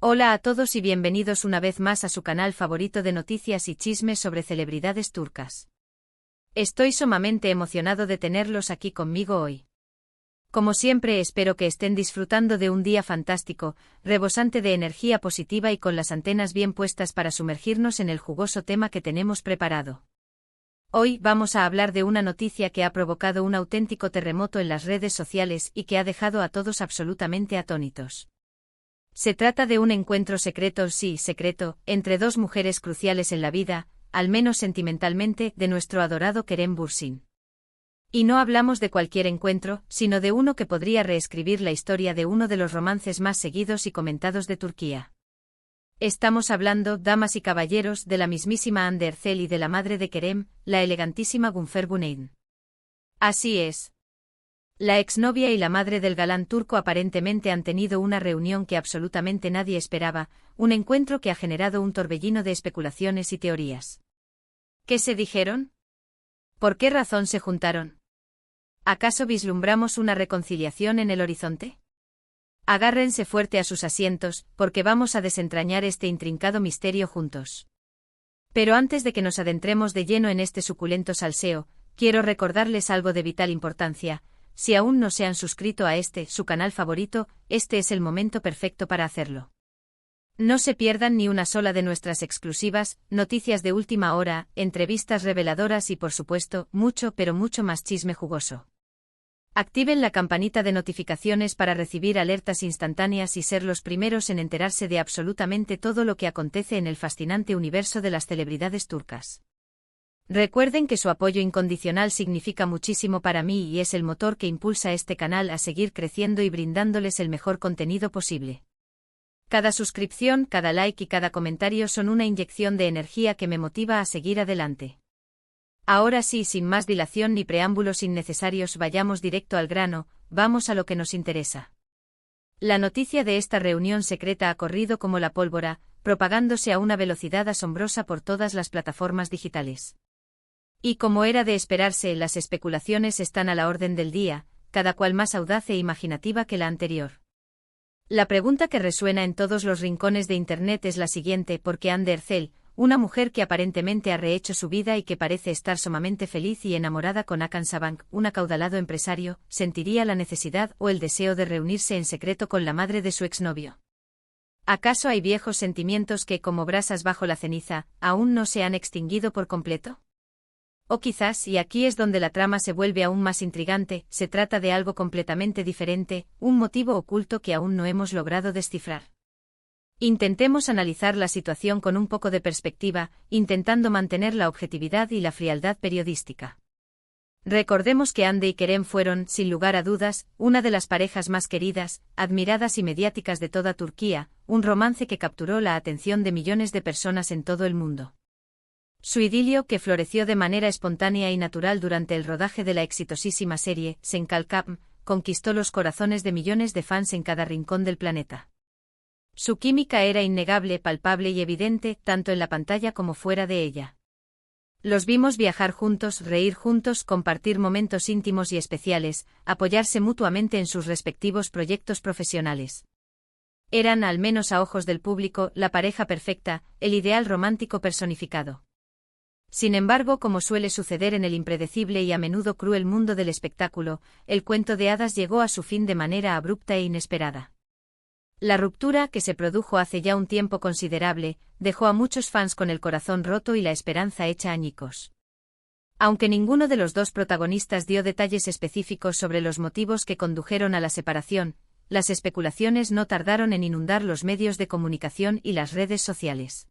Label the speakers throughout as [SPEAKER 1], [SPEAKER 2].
[SPEAKER 1] Hola a todos y bienvenidos una vez más a su canal favorito de noticias y chismes sobre celebridades turcas. Estoy sumamente emocionado de tenerlos aquí conmigo hoy. Como siempre, espero que estén disfrutando de un día fantástico, rebosante de energía positiva y con las antenas bien puestas para sumergirnos en el jugoso tema que tenemos preparado. Hoy vamos a hablar de una noticia que ha provocado un auténtico terremoto en las redes sociales y que ha dejado a todos absolutamente atónitos. Se trata de un encuentro secreto, sí, secreto, entre dos mujeres cruciales en la vida, al menos sentimentalmente, de nuestro adorado Kerem Bürsin. Y no hablamos de cualquier encuentro, sino de uno que podría reescribir la historia de uno de los romances más seguidos y comentados de Turquía. Estamos hablando, damas y caballeros, de la mismísima Hande Erçel y de la madre de Kerem, la elegantísima Gunfer Güneydin. Así es. La exnovia y la madre del galán turco aparentemente han tenido una reunión que absolutamente nadie esperaba, un encuentro que ha generado un torbellino de especulaciones y teorías. ¿Qué se dijeron? ¿Por qué razón se juntaron? ¿Acaso vislumbramos una reconciliación en el horizonte? Agárrense fuerte a sus asientos, porque vamos a desentrañar este intrincado misterio juntos. Pero antes de que nos adentremos de lleno en este suculento salseo, quiero recordarles algo de vital importancia. Si aún no se han suscrito a su canal favorito, este es el momento perfecto para hacerlo. No se pierdan ni una sola de nuestras exclusivas, noticias de última hora, entrevistas reveladoras y por supuesto, mucho pero mucho más chisme jugoso. Activen la campanita de notificaciones para recibir alertas instantáneas y ser los primeros en enterarse de absolutamente todo lo que acontece en el fascinante universo de las celebridades turcas. Recuerden que su apoyo incondicional significa muchísimo para mí y es el motor que impulsa este canal a seguir creciendo y brindándoles el mejor contenido posible. Cada suscripción, cada like y cada comentario son una inyección de energía que me motiva a seguir adelante. Ahora sí, sin más dilación ni preámbulos innecesarios, vayamos directo al grano, vamos a lo que nos interesa. La noticia de esta reunión secreta ha corrido como la pólvora, propagándose a una velocidad asombrosa por todas las plataformas digitales. Y como era de esperarse, las especulaciones están a la orden del día, cada cual más audaz e imaginativa que la anterior. La pregunta que resuena en todos los rincones de Internet es la siguiente: ¿por qué Hande Erçel, una mujer que aparentemente ha rehecho su vida y que parece estar sumamente feliz y enamorada con Hakan Sabank, un acaudalado empresario, sentiría la necesidad o el deseo de reunirse en secreto con la madre de su exnovio? ¿Acaso hay viejos sentimientos que, como brasas bajo la ceniza, aún no se han extinguido por completo? O quizás, y aquí es donde la trama se vuelve aún más intrigante, se trata de algo completamente diferente, un motivo oculto que aún no hemos logrado descifrar. Intentemos analizar la situación con un poco de perspectiva, intentando mantener la objetividad y la frialdad periodística. Recordemos que Hande y Kerem fueron, sin lugar a dudas, una de las parejas más queridas, admiradas y mediáticas de toda Turquía, un romance que capturó la atención de millones de personas en todo el mundo. Su idilio, que floreció de manera espontánea y natural durante el rodaje de la exitosísima serie Senkalkam, conquistó los corazones de millones de fans en cada rincón del planeta. Su química era innegable, palpable y evidente, tanto en la pantalla como fuera de ella. Los vimos viajar juntos, reír juntos, compartir momentos íntimos y especiales, apoyarse mutuamente en sus respectivos proyectos profesionales. Eran, al menos a ojos del público, la pareja perfecta, el ideal romántico personificado. Sin embargo, como suele suceder en el impredecible y a menudo cruel mundo del espectáculo, el cuento de hadas llegó a su fin de manera abrupta e inesperada. La ruptura, que se produjo hace ya un tiempo considerable, dejó a muchos fans con el corazón roto y la esperanza hecha añicos. Aunque ninguno de los dos protagonistas dio detalles específicos sobre los motivos que condujeron a la separación, las especulaciones no tardaron en inundar los medios de comunicación y las redes sociales.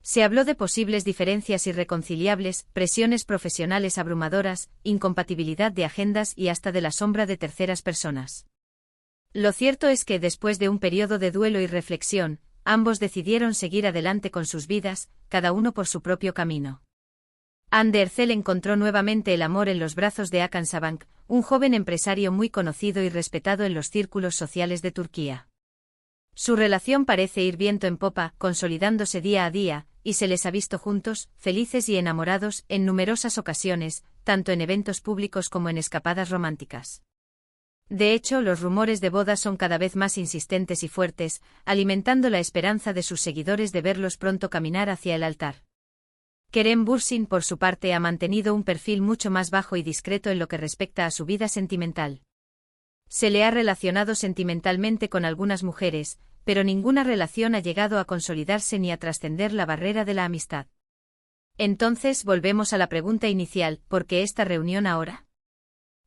[SPEAKER 1] Se habló de posibles diferencias irreconciliables, presiones profesionales abrumadoras, incompatibilidad de agendas y hasta de la sombra de terceras personas. Lo cierto es que después de un periodo de duelo y reflexión, ambos decidieron seguir adelante con sus vidas, cada uno por su propio camino. Hande Erçel encontró nuevamente el amor en los brazos de Hakan Sabank, un joven empresario muy conocido y respetado en los círculos sociales de Turquía. Su relación parece ir viento en popa, consolidándose día a día, y se les ha visto juntos, felices y enamorados, en numerosas ocasiones, tanto en eventos públicos como en escapadas románticas. De hecho, los rumores de boda son cada vez más insistentes y fuertes, alimentando la esperanza de sus seguidores de verlos pronto caminar hacia el altar. Kerem Bürsin, por su parte, ha mantenido un perfil mucho más bajo y discreto en lo que respecta a su vida sentimental. Se le ha relacionado sentimentalmente con algunas mujeres, pero ninguna relación ha llegado a consolidarse ni a trascender la barrera de la amistad. Entonces volvemos a la pregunta inicial, ¿por qué esta reunión ahora?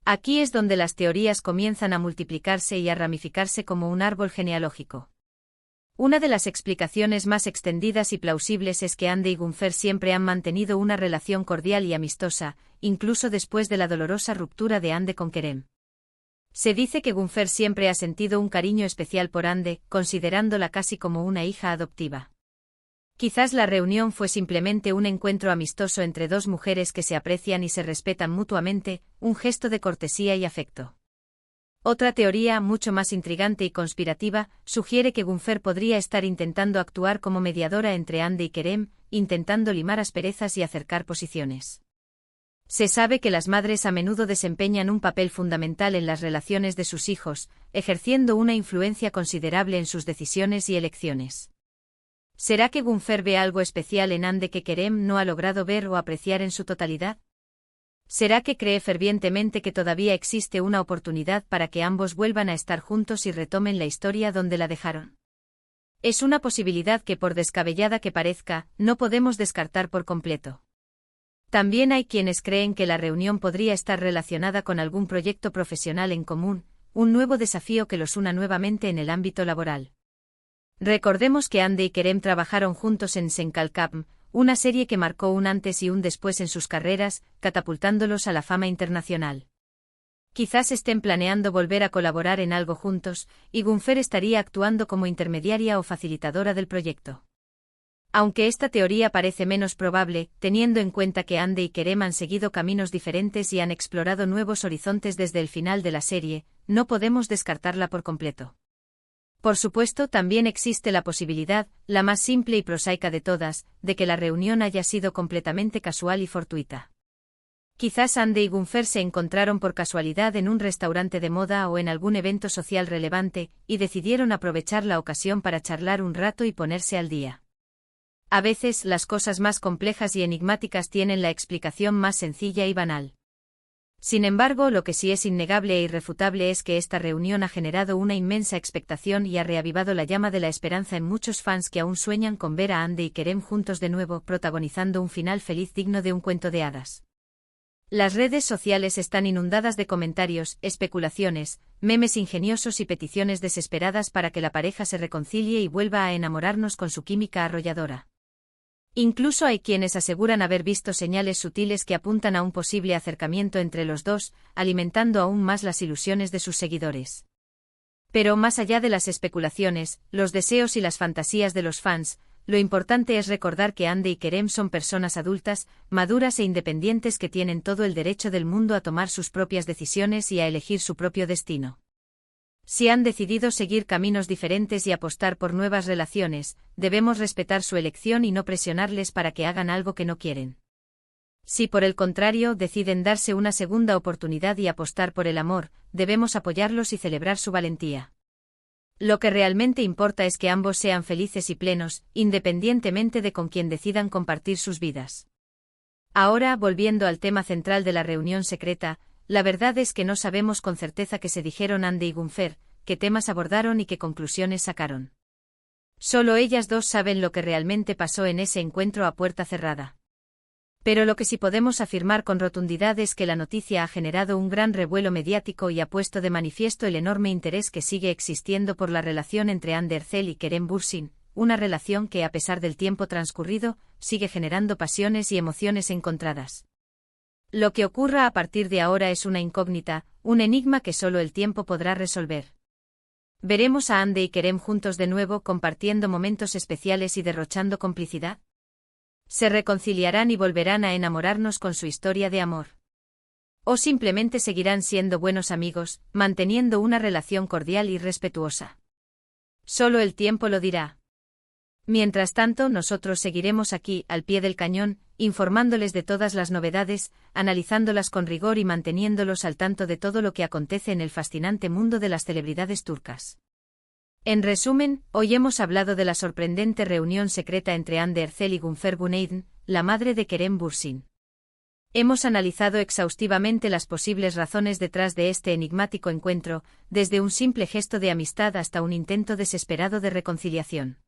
[SPEAKER 1] Aquí es donde las teorías comienzan a multiplicarse y a ramificarse como un árbol genealógico. Una de las explicaciones más extendidas y plausibles es que Hande y Gunfer siempre han mantenido una relación cordial y amistosa, incluso después de la dolorosa ruptura de Hande con Kerem. Se dice que Gunfer siempre ha sentido un cariño especial por Hande, considerándola casi como una hija adoptiva. Quizás la reunión fue simplemente un encuentro amistoso entre dos mujeres que se aprecian y se respetan mutuamente, un gesto de cortesía y afecto. Otra teoría, mucho más intrigante y conspirativa, sugiere que Gunfer podría estar intentando actuar como mediadora entre Hande y Kerem, intentando limar asperezas y acercar posiciones. Se sabe que las madres a menudo desempeñan un papel fundamental en las relaciones de sus hijos, ejerciendo una influencia considerable en sus decisiones y elecciones. ¿Será que Gunfer ve algo especial en Hande que Kerem no ha logrado ver o apreciar en su totalidad? ¿Será que cree fervientemente que todavía existe una oportunidad para que ambos vuelvan a estar juntos y retomen la historia donde la dejaron? Es una posibilidad que, por descabellada que parezca, no podemos descartar por completo. También hay quienes creen que la reunión podría estar relacionada con algún proyecto profesional en común, un nuevo desafío que los una nuevamente en el ámbito laboral. Recordemos que Hande y Kerem trabajaron juntos en Senkalkapm, una serie que marcó un antes y un después en sus carreras, catapultándolos a la fama internacional. Quizás estén planeando volver a colaborar en algo juntos, y Gunfer estaría actuando como intermediaria o facilitadora del proyecto. Aunque esta teoría parece menos probable, teniendo en cuenta que Hande y Kerem han seguido caminos diferentes y han explorado nuevos horizontes desde el final de la serie, no podemos descartarla por completo. Por supuesto, también existe la posibilidad, la más simple y prosaica de todas, de que la reunión haya sido completamente casual y fortuita. Quizás Hande y Gunfer se encontraron por casualidad en un restaurante de moda o en algún evento social relevante, y decidieron aprovechar la ocasión para charlar un rato y ponerse al día. A veces, las cosas más complejas y enigmáticas tienen la explicación más sencilla y banal. Sin embargo, lo que sí es innegable e irrefutable es que esta reunión ha generado una inmensa expectación y ha reavivado la llama de la esperanza en muchos fans que aún sueñan con ver a Hande y Kerem juntos de nuevo, protagonizando un final feliz digno de un cuento de hadas. Las redes sociales están inundadas de comentarios, especulaciones, memes ingeniosos y peticiones desesperadas para que la pareja se reconcilie y vuelva a enamorarnos con su química arrolladora. Incluso hay quienes aseguran haber visto señales sutiles que apuntan a un posible acercamiento entre los dos, alimentando aún más las ilusiones de sus seguidores. Pero más allá de las especulaciones, los deseos y las fantasías de los fans, lo importante es recordar que Hande y Kerem son personas adultas, maduras e independientes que tienen todo el derecho del mundo a tomar sus propias decisiones y a elegir su propio destino. Si han decidido seguir caminos diferentes y apostar por nuevas relaciones, debemos respetar su elección y no presionarles para que hagan algo que no quieren. Si por el contrario deciden darse una segunda oportunidad y apostar por el amor, debemos apoyarlos y celebrar su valentía. Lo que realmente importa es que ambos sean felices y plenos, independientemente de con quién decidan compartir sus vidas. Ahora, volviendo al tema central de la reunión secreta, la verdad es que no sabemos con certeza qué se dijeron Hande y Gunfer, qué temas abordaron y qué conclusiones sacaron. Solo ellas dos saben lo que realmente pasó en ese encuentro a puerta cerrada. Pero lo que sí podemos afirmar con rotundidad es que la noticia ha generado un gran revuelo mediático y ha puesto de manifiesto el enorme interés que sigue existiendo por la relación entre Hande Erçel y Kerem Bürsin, una relación que, a pesar del tiempo transcurrido, sigue generando pasiones y emociones encontradas. Lo que ocurra a partir de ahora es una incógnita, un enigma que solo el tiempo podrá resolver. ¿Veremos a Hande y Kerem juntos de nuevo compartiendo momentos especiales y derrochando complicidad? ¿Se reconciliarán y volverán a enamorarnos con su historia de amor? ¿O simplemente seguirán siendo buenos amigos, manteniendo una relación cordial y respetuosa? Solo el tiempo lo dirá. Mientras tanto, nosotros seguiremos aquí, al pie del cañón, informándoles de todas las novedades, analizándolas con rigor y manteniéndolos al tanto de todo lo que acontece en el fascinante mundo de las celebridades turcas. En resumen, hoy hemos hablado de la sorprendente reunión secreta entre Hande Erçel y Gunfer Güneydin, la madre de Kerem Bürsin. Hemos analizado exhaustivamente las posibles razones detrás de este enigmático encuentro, desde un simple gesto de amistad hasta un intento desesperado de reconciliación.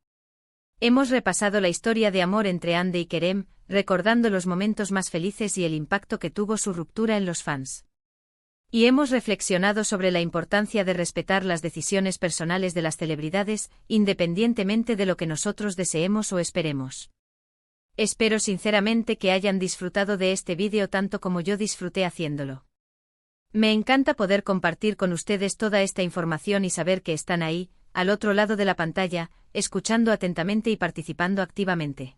[SPEAKER 1] Hemos repasado la historia de amor entre Hande y Kerem, recordando los momentos más felices y el impacto que tuvo su ruptura en los fans. Y hemos reflexionado sobre la importancia de respetar las decisiones personales de las celebridades, independientemente de lo que nosotros deseemos o esperemos. Espero sinceramente que hayan disfrutado de este vídeo tanto como yo disfruté haciéndolo. Me encanta poder compartir con ustedes toda esta información y saber que están ahí, al otro lado de la pantalla, escuchando atentamente y participando activamente.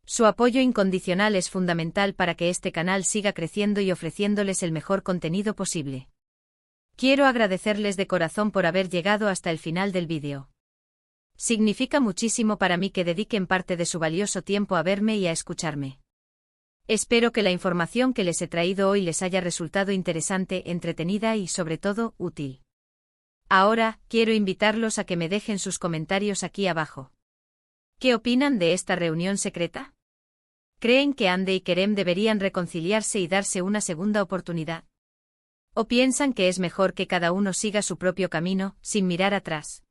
[SPEAKER 1] Su apoyo incondicional es fundamental para que este canal siga creciendo y ofreciéndoles el mejor contenido posible. Quiero agradecerles de corazón por haber llegado hasta el final del vídeo. Significa muchísimo para mí que dediquen parte de su valioso tiempo a verme y a escucharme. Espero que la información que les he traído hoy les haya resultado interesante, entretenida y, sobre todo, útil. Ahora, quiero invitarlos a que me dejen sus comentarios aquí abajo. ¿Qué opinan de esta reunión secreta? ¿Creen que Hande y Kerem deberían reconciliarse y darse una segunda oportunidad? ¿O piensan que es mejor que cada uno siga su propio camino, sin mirar atrás?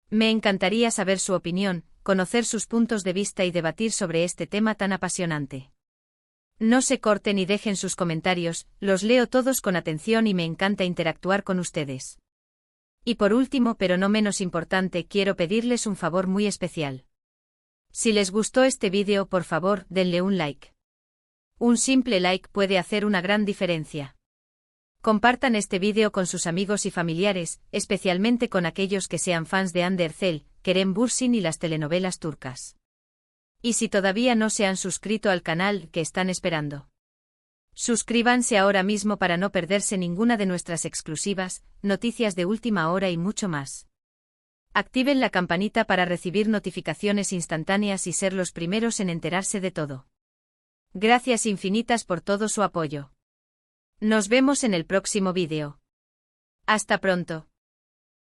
[SPEAKER 1] Me encantaría saber su opinión, conocer sus puntos de vista y debatir sobre este tema tan apasionante. No se corten y dejen sus comentarios, los leo todos con atención y me encanta interactuar con ustedes. Y por último, pero no menos importante, quiero pedirles un favor muy especial. Si les gustó este vídeo, por favor, denle un like. Un simple like puede hacer una gran diferencia. Compartan este vídeo con sus amigos y familiares, especialmente con aquellos que sean fans de Hande Erçel, Kerem Bürsin y las telenovelas turcas. Y si todavía no se han suscrito al canal, ¿qué están esperando? Suscríbanse ahora mismo para no perderse ninguna de nuestras exclusivas, noticias de última hora y mucho más. Activen la campanita para recibir notificaciones instantáneas y ser los primeros en enterarse de todo. Gracias infinitas por todo su apoyo. Nos vemos en el próximo vídeo. Hasta pronto.